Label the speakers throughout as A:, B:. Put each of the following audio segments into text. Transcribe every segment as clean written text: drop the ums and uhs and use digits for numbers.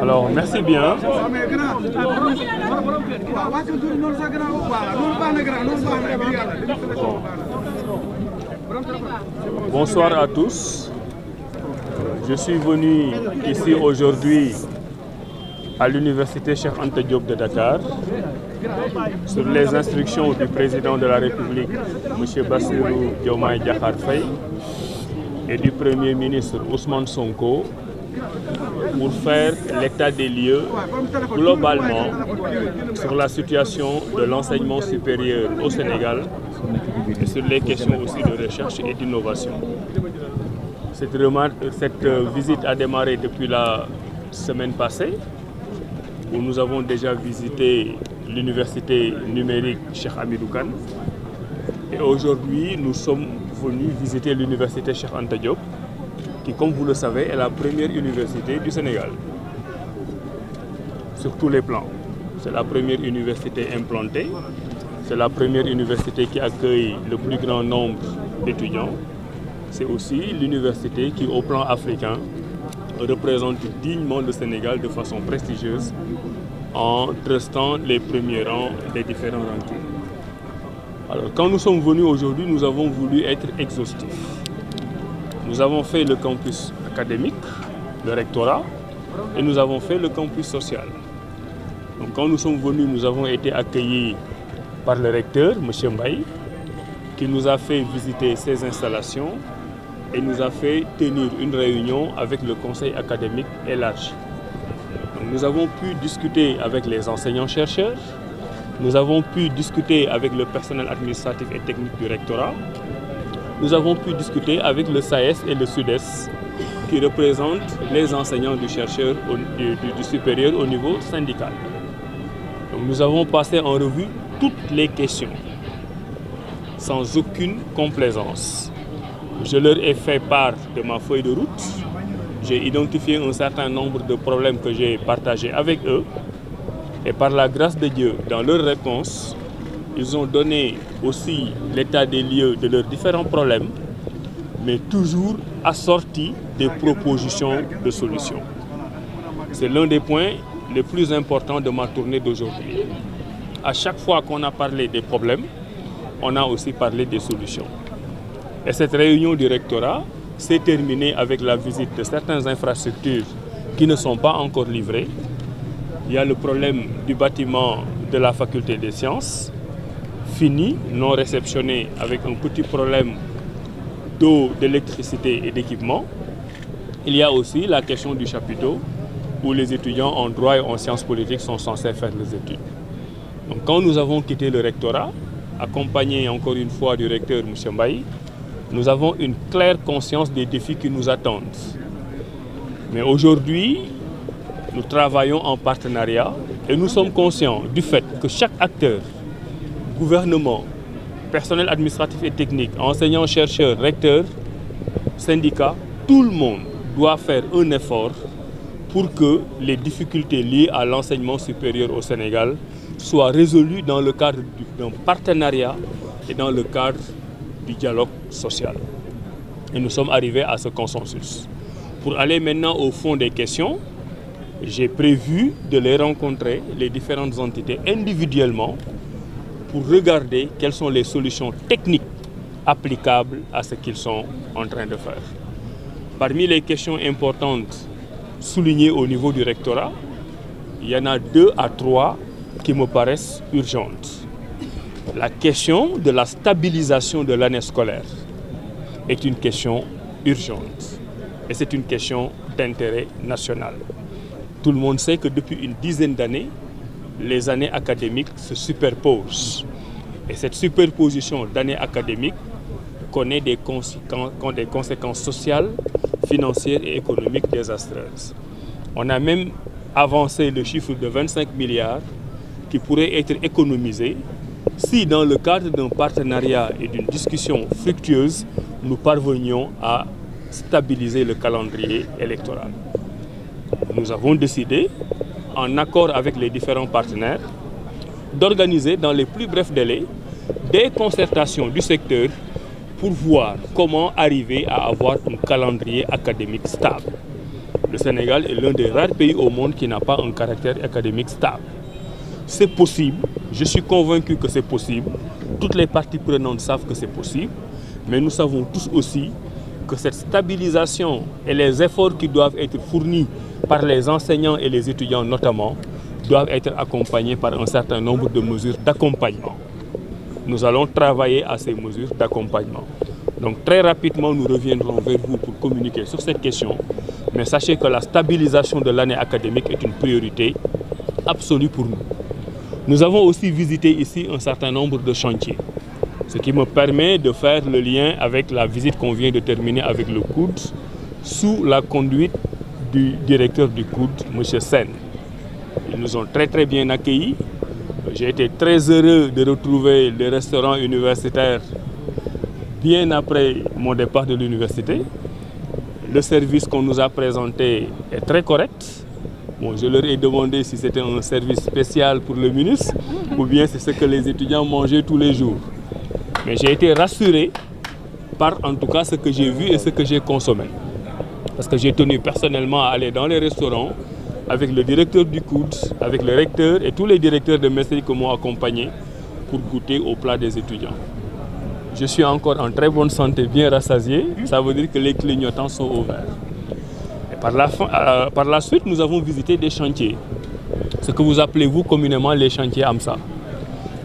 A: Alors, merci bien. Bonsoir à tous. Je suis venu ici aujourd'hui à l'université Cheikh Anta Diop de Dakar sur les instructions du président de la République, M. Bassirou Diomaye Diakhar Faye, et du Premier ministre Ousmane Sonko pour faire l'état des lieux globalement sur la situation de l'enseignement supérieur au Sénégal et sur les questions aussi de recherche et d'innovation. Cette visite a démarré depuis la semaine passée où nous avons déjà visité l'université numérique Cheikh Hamidou Kane et aujourd'hui nous sommes venus visiter l'université Cheikh Anta Diop qui, comme vous le savez, est la première université du Sénégal sur tous les plans. C'est la première université implantée, c'est la première université qui accueille le plus grand nombre d'étudiants. C'est aussi l'université qui, au plan africain, représente dignement le Sénégal de façon prestigieuse en trustant les premiers rangs des différents rankings. Alors, quand nous sommes venus aujourd'hui, nous avons voulu être exhaustifs. Nous avons fait le campus académique, le rectorat, et nous avons fait le campus social. Donc, quand nous sommes venus, nous avons été accueillis par le recteur, M. Mbaye, qui nous a fait visiter ses installations et nous a fait tenir une réunion avec le conseil académique élargi. Donc, nous avons pu discuter avec les enseignants-chercheurs, nous avons pu discuter avec le personnel administratif et technique du rectorat, nous avons pu discuter avec le SAES et le SUDES qui représentent les enseignants du supérieur au niveau syndical. Donc, nous avons passé en revue toutes les questions sans aucune complaisance. Je leur ai fait part de ma feuille de route. J'ai identifié un certain nombre de problèmes que j'ai partagés avec eux. Et par la grâce de Dieu, dans leurs réponses, ils ont donné aussi l'état des lieux de leurs différents problèmes, mais toujours assortis des propositions de solutions. C'est l'un des points les plus importants de ma tournée d'aujourd'hui. À chaque fois qu'on a parlé des problèmes, on a aussi parlé des solutions. Et cette réunion du rectorat s'est terminée avec la visite de certaines infrastructures qui ne sont pas encore livrées. Il y a le problème du bâtiment de la faculté des sciences, fini, non réceptionné, avec un petit problème d'eau, d'électricité et d'équipement. Il y a aussi la question du chapiteau, où les étudiants en droit et en sciences politiques sont censés faire les études. Donc quand nous avons quitté le rectorat, accompagné encore une fois du recteur M. Mbaye, nous avons une claire conscience des défis qui nous attendent. Mais aujourd'hui, nous travaillons en partenariat et nous sommes conscients du fait que chaque acteur, gouvernement, personnel administratif et technique, enseignants, chercheurs, recteurs, syndicats, tout le monde doit faire un effort pour que les difficultés liées à l'enseignement supérieur au Sénégal soient résolues dans le cadre d'un partenariat et dans le cadre du dialogue social. Et nous sommes arrivés à ce consensus. Pour aller maintenant au fond des questions, j'ai prévu de les rencontrer, les différentes entités, individuellement, pour regarder quelles sont les solutions techniques applicables à ce qu'ils sont en train de faire. Parmi les questions importantes soulignées au niveau du rectorat, il y en a 2 à 3 qui me paraissent urgentes. La question de la stabilisation de l'année scolaire est une question urgente et c'est une question d'intérêt national. Tout le monde sait que depuis une dizaine d'années, les années académiques se superposent. Et cette superposition d'années académiques connaît des conséquences sociales, financières et économiques désastreuses. On a même avancé le chiffre de 25 milliards qui pourraient être économisés si, dans le cadre d'un partenariat et d'une discussion fructueuse, nous parvenions à stabiliser le calendrier électoral. Nous avons décidé, en accord avec les différents partenaires, d'organiser dans les plus brefs délais des concertations du secteur pour voir comment arriver à avoir un calendrier académique stable. Le Le Sénégal est l'un des rares pays au monde qui n'a pas un caractère académique stable. C'est possible, je suis convaincu que c'est possible, toutes les parties prenantes savent que c'est possible, mais nous savons tous aussi que cette stabilisation et les efforts qui doivent être fournis par les enseignants et les étudiants notamment, doivent être accompagnés par un certain nombre de mesures d'accompagnement. Nous allons travailler à ces mesures d'accompagnement. Donc très rapidement, nous reviendrons vers vous pour communiquer sur cette question. Mais sachez que la stabilisation de l'année académique est une priorité absolue pour nous. Nous avons aussi visité ici un certain nombre de chantiers, ce qui me permet de faire le lien avec la visite qu'on vient de terminer avec le COUD, sous la conduite du directeur du COUD, M. Sen. Ils nous ont très bien accueillis. J'ai été très heureux de retrouver les restaurants universitaires bien après mon départ de l'université. Le service qu'on nous a présenté est très correct. Bon, je leur ai demandé si c'était un service spécial pour le ministre ou bien c'est ce que les étudiants mangeaient tous les jours. Mais j'ai été rassuré par en tout cas ce que j'ai vu et ce que j'ai consommé. Parce que j'ai tenu personnellement à aller dans les restaurants avec le directeur du COUD, avec le recteur et tous les directeurs de maîtrise qui m'ont accompagné pour goûter au plat des étudiants. Je suis encore en très bonne santé, bien rassasié. Ça veut dire que les clignotants sont ouverts. Et par la suite, nous avons visité des chantiers. Ce que vous appelez vous communément les chantiers AMSA.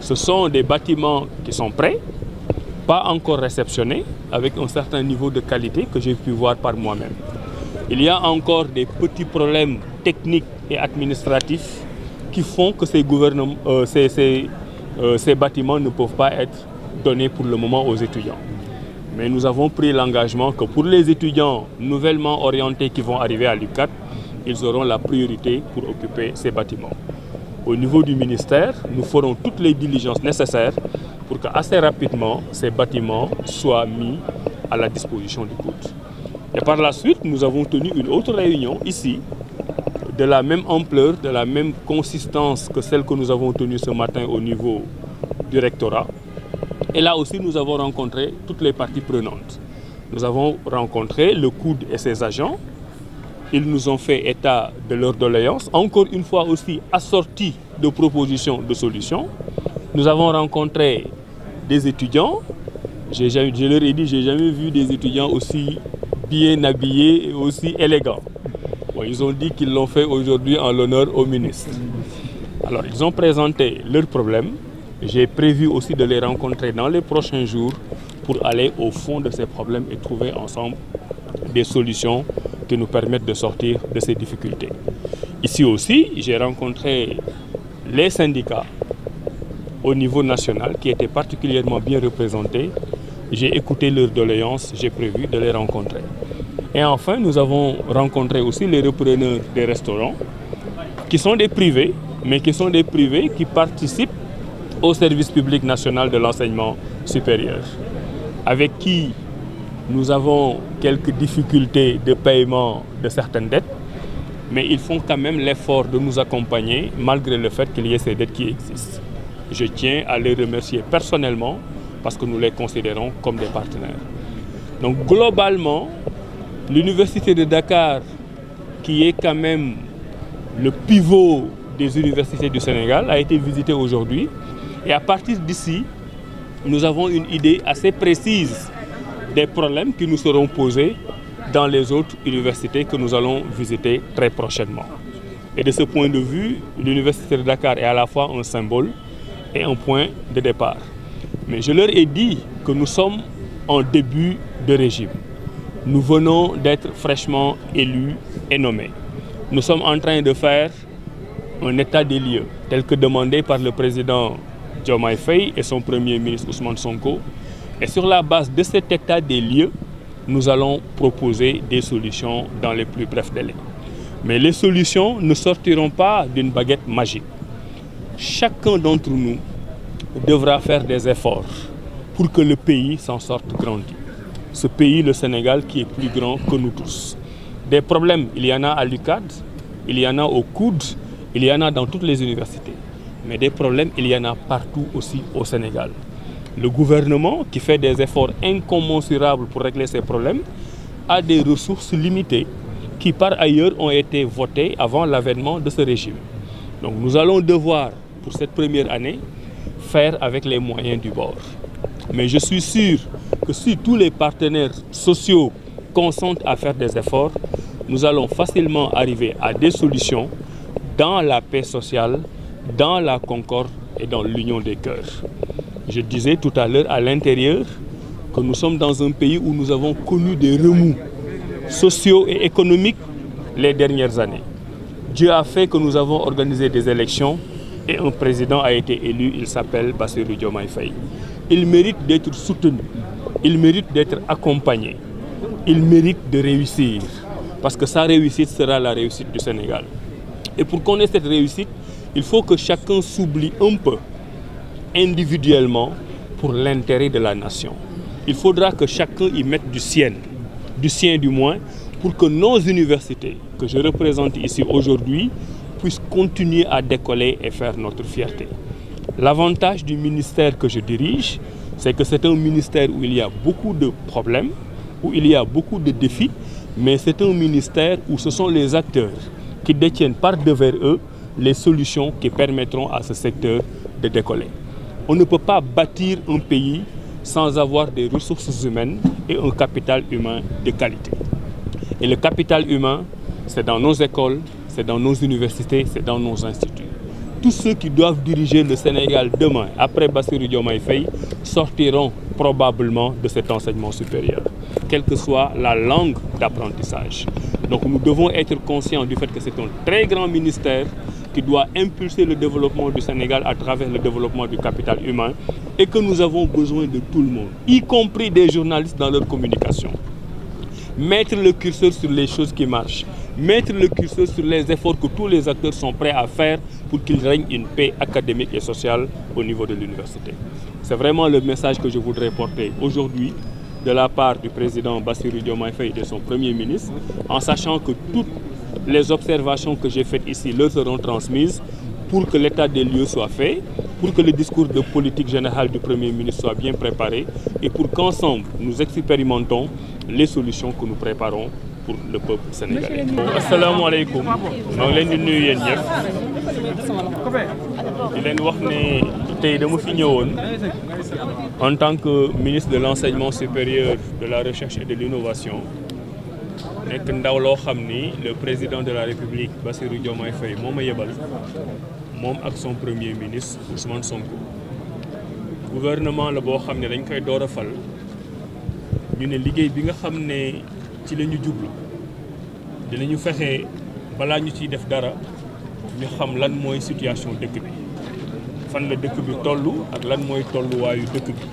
A: Ce sont des bâtiments qui sont prêts, pas encore réceptionnés, avec un certain niveau de qualité que j'ai pu voir par moi-même. Il y a encore des petits problèmes techniques et administratifs qui font que ces bâtiments ne peuvent pas être donnés pour le moment aux étudiants. Mais nous avons pris l'engagement que pour les étudiants nouvellement orientés qui vont arriver à l'UCAD, ils auront la priorité pour occuper ces bâtiments. Au niveau du ministère, nous ferons toutes les diligences nécessaires pour qu'assez rapidement, ces bâtiments soient mis à la disposition du COUD. Et par la suite, nous avons tenu une autre réunion ici, de la même ampleur, de la même consistance que celle que nous avons tenue ce matin au niveau du rectorat. Et là aussi, nous avons rencontré toutes les parties prenantes. Nous avons rencontré le COUD et ses agents. Ils nous ont fait état de leurs doléances, encore une fois aussi assorties de propositions de solutions. Nous avons rencontré des étudiants. Je leur ai dit, je n'ai jamais vu des étudiants aussi bien habillés et aussi élégants. Bon, ils ont dit qu'ils l'ont fait aujourd'hui en l'honneur au ministre. Alors, ils ont présenté leurs problèmes. J'ai prévu aussi de les rencontrer dans les prochains jours pour aller au fond de ces problèmes et trouver ensemble des solutions qui nous permettent de sortir de ces difficultés. Ici aussi, j'ai rencontré les syndicats au niveau national qui étaient particulièrement bien représentés. J'ai écouté leurs doléances, j'ai prévu de les rencontrer. Et enfin, nous avons rencontré aussi les repreneurs des restaurants qui sont des privés, mais qui sont des privés qui participent au service public national de l'enseignement supérieur, avec qui nous avons quelques difficultés de paiement de certaines dettes, mais ils font quand même l'effort de nous accompagner malgré le fait qu'il y ait ces dettes qui existent. Je tiens à les remercier personnellement parce que nous les considérons comme des partenaires. Donc globalement, l'Université de Dakar, qui est quand même le pivot des universités du Sénégal, a été visitée aujourd'hui. Et à partir d'ici, nous avons une idée assez précise des problèmes qui nous seront posés dans les autres universités que nous allons visiter très prochainement. Et de ce point de vue, l'Université de Dakar est à la fois un symbole et un point de départ. Mais je leur ai dit que nous sommes en début de régime. Nous venons d'être fraîchement élus et nommés. Nous sommes en train de faire un état des lieux, tel que demandé par le président Diomaye Faye et son premier ministre Ousmane Sonko. Et sur la base de cet état des lieux, nous allons proposer des solutions dans les plus brefs délais. Mais les solutions ne sortiront pas d'une baguette magique. Chacun d'entre nous devra faire des efforts pour que le pays s'en sorte grandi. Ce pays, le Sénégal, qui est plus grand que nous tous. Des problèmes, il y en a à l'UCAD, il y en a au COUD, il y en a dans toutes les universités. Mais des problèmes, il y en a partout aussi au Sénégal. Le gouvernement, qui fait des efforts incommensurables pour régler ces problèmes, a des ressources limitées. qui par ailleurs ont été votés avant l'avènement de ce régime. Donc nous allons devoir, pour cette première année, faire avec les moyens du bord. Mais je suis sûr que si tous les partenaires sociaux consentent à faire des efforts, nous allons facilement arriver à des solutions dans la paix sociale, dans la concorde et dans l'union des cœurs. Je disais tout à l'heure à l'intérieur que nous sommes dans un pays où nous avons connu des remous sociaux et économiques les dernières années. Dieu a fait que nous avons organisé des élections et un président a été élu, il s'appelle Bassirou Diomaye Faye. Il mérite d'être soutenu, il mérite d'être accompagné, il mérite de réussir, parce que sa réussite sera la réussite du Sénégal. Et pour qu'on ait cette réussite, il faut que chacun s'oublie un peu individuellement pour l'intérêt de la nation. Il faudra que chacun y mette du sien du moins, pour que nos universités, que je représente ici aujourd'hui, puissent continuer à décoller et faire notre fierté. L'avantage du ministère que je dirige, c'est que c'est un ministère où il y a beaucoup de problèmes, où il y a beaucoup de défis, mais c'est un ministère où ce sont les acteurs qui détiennent par devers eux les solutions qui permettront à ce secteur de décoller. On ne peut pas bâtir un pays sans avoir des ressources humaines et un capital humain de qualité. Et le capital humain, c'est dans nos écoles, c'est dans nos universités, c'est dans nos instituts. Tous ceux qui doivent diriger le Sénégal demain, après Bassirou Diomaye Faye, sortiront probablement de cet enseignement supérieur, quelle que soit la langue d'apprentissage. Donc nous devons être conscients du fait que c'est un très grand ministère qui doit impulser le développement du Sénégal à travers le développement du capital humain et que nous avons besoin de tout le monde, y compris des journalistes dans leur communication. Mettre le curseur sur les choses qui marchent, mettre le curseur sur les efforts que tous les acteurs sont prêts à faire pour qu'il règne une paix académique et sociale au niveau de l'université. C'est vraiment le message que je voudrais porter aujourd'hui de la part du président Bassirou Diomaye Faye et de son premier ministre, en sachant que toutes les observations que j'ai faites ici leur seront transmises pour que l'état des lieux soit fait, pour que le discours de politique générale du Premier ministre soit bien préparé et pour qu'ensemble nous expérimentons les solutions que nous préparons pour le peuple sénégalais. Assalamu alaikum. maa ngi leen di nuyu yéen ñëpp di leen wax ne tey dama fi ñëwoon en tant que ministre de l'enseignement supérieur, de la recherche et de l'innovation. nekk ndaw loo xam ni le président de la République Bassirou Diomaye Faye moo ma yebal moom ak son premier ministre Ousmane Sonko. Gouvernement la boo xam ne dañ koy door a fal ñu ne liggéey bi nga xam ne ci la ñu jublu dinañu fexe balaa ñu ciy def dara ñu xam lan mooy situation dëkk bi fan la dëkk bi toll ak lan mooy tolluwaayu dëkk bi.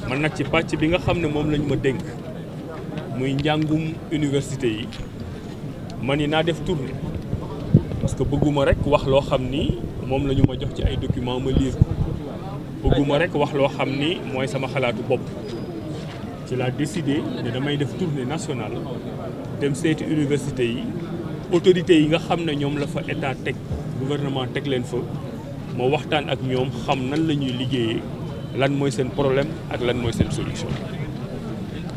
A: man nag ci pàcc bi nga xam ne moom lañ ma dénk muy njàngum université yi man ni naa def tournée parce que bëgguma rek wax loo xam ni moom la ñu ma jox ci ay documents ma lire ko bëgguma rek wax loo xam ni mooy sama xalaatu bopp. ci laa décidé ne damay def tournée nationale dem seeti université yi autorités yi nga xam ne ñoom la fa état teg gouvernement teg leen fa ma waxtaan ak ñoom xam nan la ñuy liggéeyee lan mooy seen problème ak lan mooy seen solution.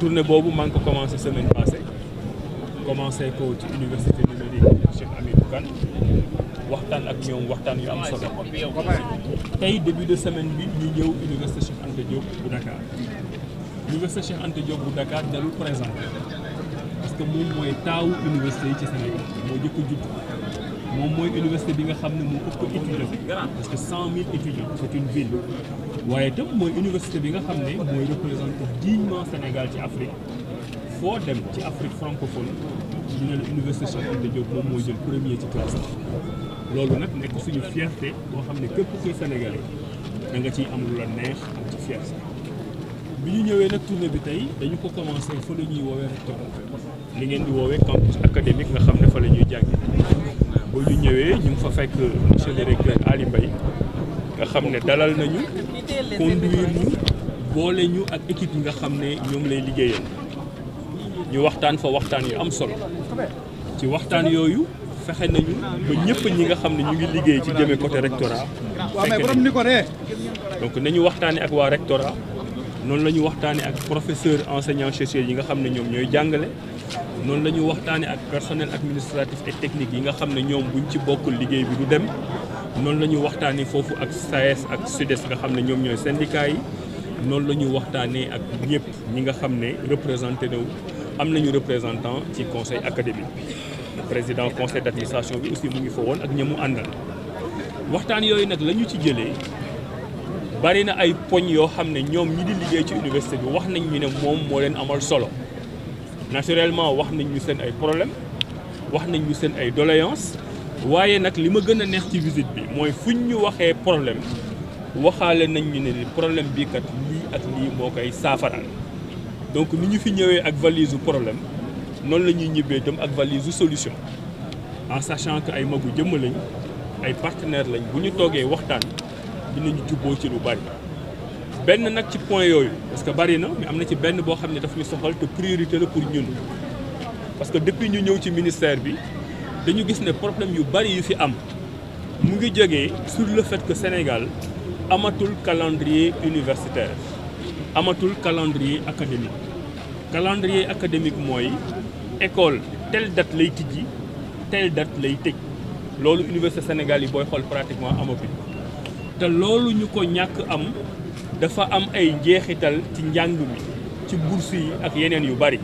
A: tournée boobu maa ngi ko commencé semaine passée commencé ko ci université numérique Cheikh Hamidou Kane waxtaan ak ñoom waxtaan yu am solo. tey début de semaine bi ñu ñëw université Cheikh Anta Diop bu Dakar. Université Cheikh Anta Diop bu Dakar dalul présent parce que moom mooy taawu université yi ci Sénégal moo jëkk a judd moom mooy université bi nga xam ne moo ëpp étudiant parce que 100 000 étudiants c'est une ville waaye itam mooy université bi nga xam ne mooy représenté dignement Sénégal ci Afrique foo dem ci Afrique francophone ñu ne la université Cheikh Anta Diop moom mooy jël premier ci classe loolu nag nekk suñu fierté boo xam ne képp kuy sénégalais da nga ciy am lu la neex am ci fierté. bi ñu ñëwee nag tournée bi tey dañu ko commencé fa la ñuy woowee rectorat li ngeen di woowee campus académique nga xam ne fa la ñuy jàngi ba ñu ñëwee ñu ngi fa fekk monsieur le recteur Ali Mbaye nga xam ne dalal nañu conduire ñu boole ñu ak équipe yi nga xam ne ñoom lay liggéeyal ñu waxtaan fa waxtaan yu am solo ci waxtaan yooyu fexe nañu ba ñëpp ñi nga xam ne ñu ngi liggéey ci jëmee côté rectorat donc nañu waxtaanee ak waa rectorat noonu la ñu waxtaanee ak professeur enseignant chercheurs yi nga xam ne ñoom ñooy jàngale noonu la ñu waxtaanee ak personnel administratif et technique yi nga xam ne ñoom buñ ci bokkul liggéey bi du dem noonu la ñu waxtaanee foofu ak SAES ak SUDES nga xam ne ñoom ñooy syndicats yi noonu la ñu waxtaanee ak ñëpp ñi nga xam ne représenté na am nañu représentant ci conseil académique bi président conseil d'administration bi aussi mu ngi fa woon ak ñamu àndal waxtaan yooyu nag la ñu ci jëlee bari na ay poñ yoo xam ne ñoom ñi di liggéey ci université bi wax nañ ñu ne moom moo leen amal solo naturellement wax nañ ñu seen ay problème wax nañ ñu seen ay doléances waaye nag li ma gën a neex ci visite bi mooy fuñ ñu waxee problème waxaale nañ ñu ne problème bii kat lii ak lii moo koy saafaraal donc ni ñu fi ñëwee ak valise problème noonu la ñuy ñibbee itam ak valise solution en sachant que ay magu jëmm lañ ay partenaires lañ bu ñu toogee waxtaan dinañu jubboo ci lu bari benn nag ci point yooyu parce que bari na mais am na ci benn boo xam ne daf ñu soxal te priorité la pour ñun parce que depuis ñu ñëw ci ministère bi dañu gis ne problème yu bari yu fi am mu ngi jógee sur le fait que Sénégal amatul calendrier universitaire amatul calendrier académique mooy école telle date lay tijji telle date lay tëj loolu université Sénégal yi booy xool pratiquement amatul te loolu ñu ko ñàkk am dafa am ay njeexital ci njàng mi ci bourse yi ak yeneen yu bari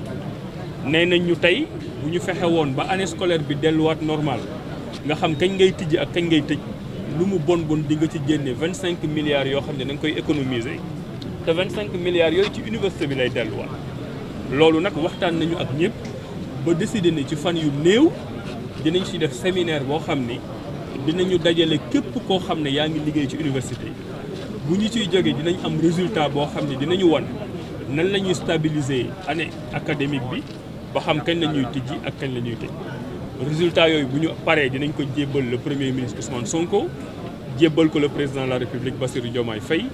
A: nee nañ ñu tey bu ñu fexe woon ba année scolaire bi delluwaat normal nga xam kañ ngay tijji ak kañ ngay tëj lu mu bon di nga ci génne 25 milliards yoo xam ne da nga koy économiser te 25 milliards yooyu ci université bi lay delluwaat loolu nag waxtaan nañu ak ñëpp ba décider ne ci fan yu néew dinañ ci def séminaire boo xam ni dinañu dajale képp koo xam ne yaa ngi liggéey ci université bu ñu ciy jógee dinañ am résultat boo xam ne dinañu wan nan la ñuy stabiliser année académique bi ba xam kañ la ñuy tijji ak kañ la ñuy tëj résultat yooyu bu ñu paree dinañ ko jébbal le premier ministre Ousmane Sonko jébbal ko le président de la République Bassirou Diomaye Faye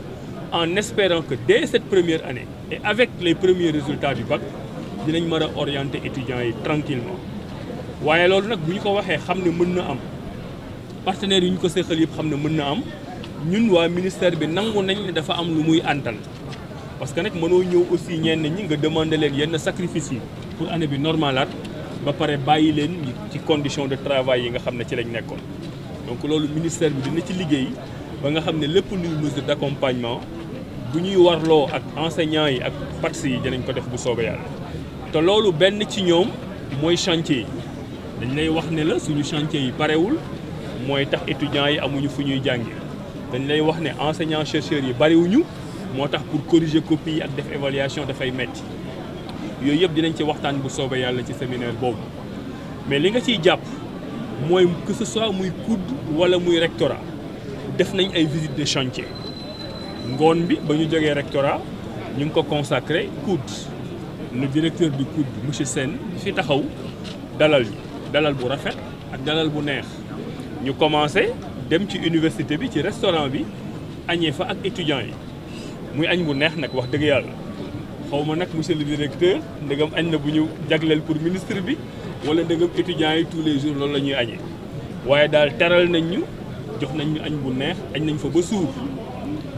A: en espérant que dès cette première année et avec les premiers résultats du bac dinañ mën a orienter étudiants yi tranquillement waaye loolu nag bu ñu ko waxee xam ne mën na am partenaires yi ñu ko séqal yëpp xam ne mën na am ñun waa ministère bi nangu nañ ne dafa am lu muy àntal parce que nag mënoo ñëw aussi ñenn ñi nga demander leen yenn sacrifice yi pour année bi normalaat ba pare bàyyi leen ci condition de travail yi nga xam ne ci lañ nekkoon donc loolu ministère bi dina ci liggéey ba nga xam ne lépp luy mesure d'accompagnement bu ñuy warloo ak enseignants yi ak PATS yi dinañ ko def bu soobee yàlla te loolu benn ci ñoom mooy chantier yi dañ lay wax ne la suñu chantier yi parewul mooy tax étudiants yi amuñu fu ñuy jàngee dañ lay wax ne enseignants chercheurs yi bariwuñu moo tax pour corriger copie yi ak def évaluation dafay metti yooyu yëpp dinañ ci waxtaan bu soobee yàlla ci séminaire boobu mais li nga ciy jàpp mooy que ce soit muy COUD wala muy rectorat def nañ ay visites de chantier ngoon bi ba ñu jógee rectorat ñu ngi ko consacré COUD le directeur du COUD monsieur Sène fi taxaw dalal bu rafet ak dalal bu neex ñu commencé dem ci université bi ci restaurant bi añee fa ak étudiants yi muy añ bu neex nag wax dëgg yàlla xaw ma nag monsieur le directeur ndegam añ na bu ñu jagleel pour ministre bi wala ndegam étudiants yi tous les jours loolu la ñuy añee waaye daal teral nañ ñu jox nañ ñu añ bu neex añ nañ fa ba suur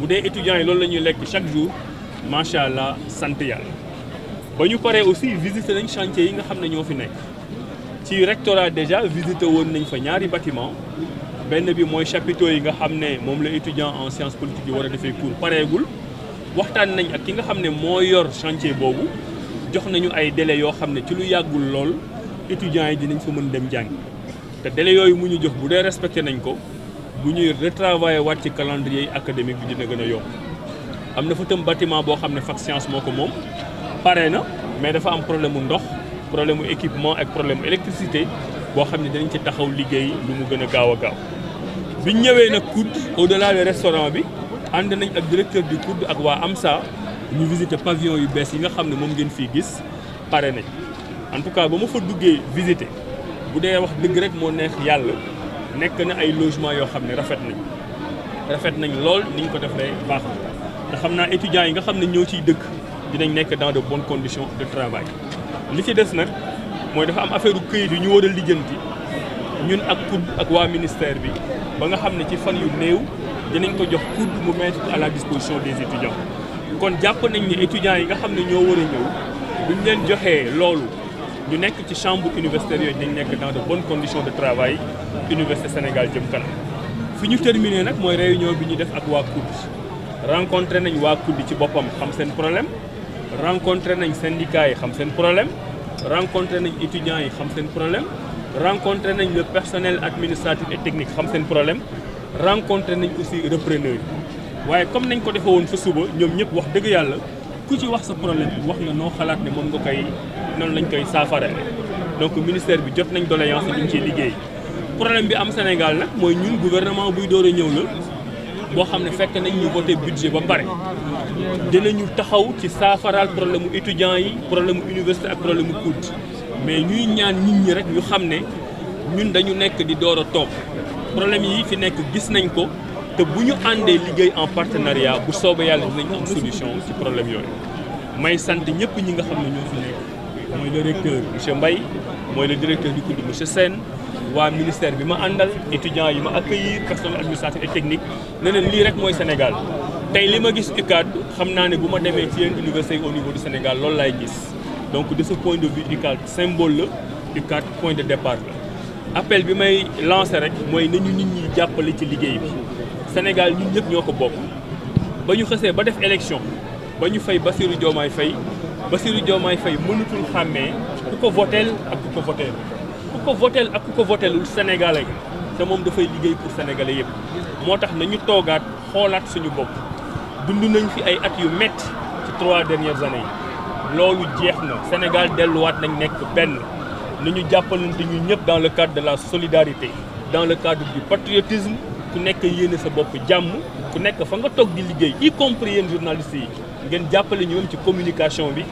A: bu dee étudiants yi loolu la ñuy lekk chaque jour macha allah sant yàlla. ba ñu paree aussi visité nañ chantier yi nga xam ne ñoo fi nekk ci rectorat déjà visité woon nañ fa ñaari bâtiment benn bi mooy chapiteaux yi nga xam ne moom la étudiant en sciences politiques yi war a defee cours pareegul waxtaan nañ ak ki nga xam ne moo yor chantier boobu jox nañu ay délais yoo xam ne ci lu yàggul lool étudiants yi dinañ fa mën dem jàng te délais yooyu mu ñu jox bu dee respecté nañ ko bu ñuy retravailler waat ci calendrier académique bi dina gën a yomb am na fa tam bâtiment boo xam ne fac science moo ko moom pare na mais dafa am problème mu ndox problème mu équipement ak problème mu électricité boo xam ne dinañ ci taxaw liggéey lu mu gën a gaaw a gaaw biñ ñëwee nag COUD au-delà du restaurant bi ànd nañ ak directeur du COUD ak waa AMSA ñu visiter pavillon yu bees yi nga xam ne moom ngeen fii gis pare nañ en tout cas ba ma fa duggee visiter bu dee wax dëgg rek moo neex yàlla nekk na ay logement yoo xam ne rafet nañ lool niñ ko defee baax na te xam naa étudiants yi nga xam ne ñoo ciy dëkk dinañ nekk dans de bonnes conditions de travail li ci des nag mooy dafa am affaire u këyit yu ñu war a lijjanti ñun ak COUD ak waa ministère bi ba nga xam ne ci fan yu néew dinañ ko jox COUD mu mettre à la disposition des étudiants kon jàpp nañ ne étudiants yi nga xam ne ñoo war a ñëw buñ leen joxee loolu ñu nekk ci chambre universitaire yooyu dañ nekk dans de bonnes conditions de travail Université Sénégal jëm kanam fi ñu terminé nag mooy réunion bi ñu def ak waa COUD rencontré nañ waa COUD ci boppam xam seen problème rencontré nañ syndicats yi xam seen problème rencontré nañ étudiants yi xam seen problème rencontré nañ le personnel administratif et technique xam seen problème rencontré nañ aussi repreneurs yi waaye comme nañ ko defee woon fa suba ñoom ñëpp wax dëgg yàlla ku ci wax sa problème wax nga noo xalaat ne moom nga koy noonu lañ koy saafara donc ministère bi jot nañ doléance yi ñu ciy liggéey problème bi am Sénégal nag mooy ñun gouvernement buy door a ñëw la boo xam ne fekk nañ ñu voté budget ba pare dinañu taxaw ci saafaraal problème mu étudiants yi problème mu université ak problème mu COUD mais ñuy ñaan nit ñi rek ñu xam ne ñun dañu nekk di door a toog problème yi fi nekk gis nañ ko te bu ñu àndee liggéey en partenariat bu soobee yàlla dinañ am solution ci problème yooyu may sant ñëpp ñi nga xam ne ñoo fi nekk mooy le recteur monsieur Mbaye mooy le directeur du COUD monsieur Sène waa ministère bi ma àndal étudiants yi ma accueillir personnel administratif et technique ne leen lii rek mooy Sénégal tey li ma gis UCAD xam naa ne bu ma demee ci yeneen université au niveau du Sénégal loolu laay gis donc de ce point de vue UCAD symbole la UCAD point de départ la appel bi may lancé rek mooy nañu nit ñi jàppale ci liggéey bi Sénégal ñun ñëpp ñoo ko bokk ba ñu xësee ba def élection ba ñu fay Bassirou Diomaye Faye mënutul xàmmee ku ko voteel ak ku ko voteel ku ko voteel ak ku ko voteelul sénégalais te moom dafay liggéey pour sénégalais yëpp moo tax nañu toogaat xoolaat suñu bopp dund nañ fi ay at yu métti ci 3 dernières années yi loolu jeex na Sénégal delluwaat nañ nekk benn nañu jàppalante ñu ñëpp dans le cadre de la solidarité dans le cadre du patriotisme ku nekk yéene sa bopp jàmm ku nekk fa nga toog di liggéey y compris yéen journalistes yi ngeen jàppale ñu même ci communication bi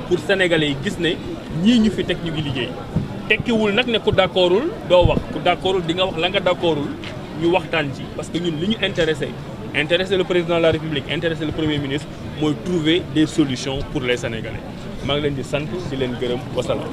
A: pour sénégalais yi gis ne ñii ñu fi teg ñu ngi liggéey tekkiwul nag ne ku d'accordul doo wax ku d'accordul di nga wax la nga d'accordul ñu waxtaan ci parce que ñun li ñu intéressé le président de la République intéressé le premier ministre mooy trouver des solutions pour les sénégalais maa ngi leen di sant di leen gërëm wasalaam.